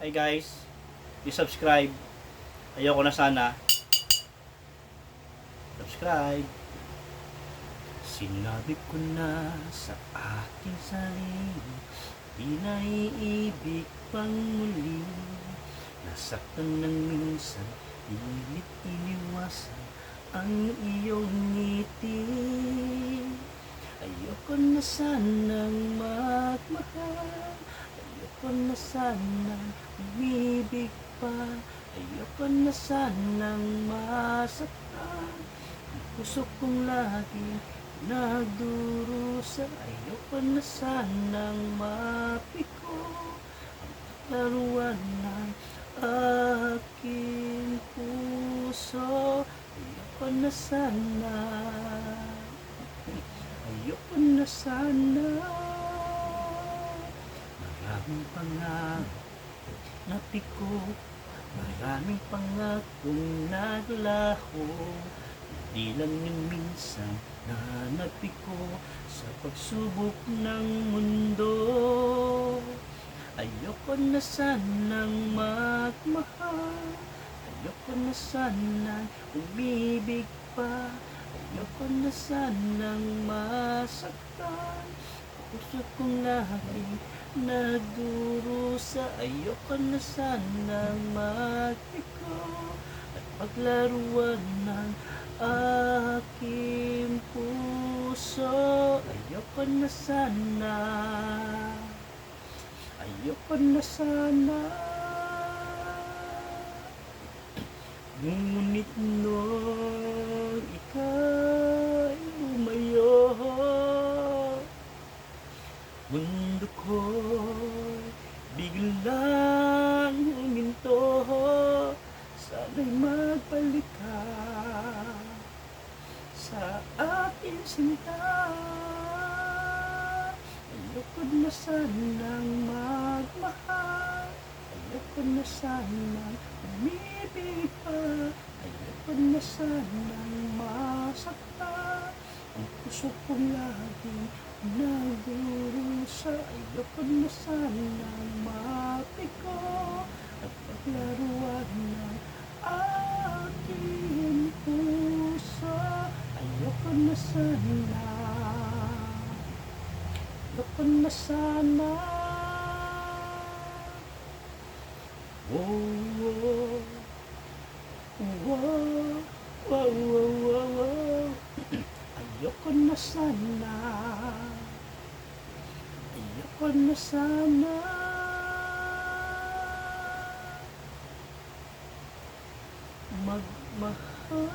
Hi guys, i-subscribe. Ayoko na sana. Subscribe. Sinabi ko na sa aking sarili, di na iibig pang muli. Nasaktan ng minsan, pilit iniwasan ang iyong ngiti. Ayoko na sanang magmahal, ayoko na sanang umibig pa, ayoko na sanang masaktan. Ang puso kong lagi nagdurusa, ayoko na sanang mapiko ang laruan ng aking puso. Ayoko na sana, ayoko na sana. Maraming pangako napiko, maraming pangakong naglaho. Hindi lang yung minsan na napiko sa pagsubok ng mundo. Ayoko na sanang magmahal, ayoko na sanang umibig pa, ayoko na sanang masaktan. Puso kong lagi nagdurusa, ayoko na sanang magpiko at paglaruan ng aking puso. Ayoko na sana, ayoko na sana. Ngunit nung ika'y lumayo, mundo ko'y biglang huminto. Sana'y magbalik ka sa aking sinta. Ayoko na sanang magmahal, ayoko na sanang umibig pa, ayoko na sanang masaktan. Ang puso kong laging nagdurusa, ayoko na sanang mapiko at paglaruan ng aking puso. Ayoko na sana, ayoko na sana. Oh, oh, oh, oh, oh, oh. Ayoko na sana, ayoko na sana. Magmahal.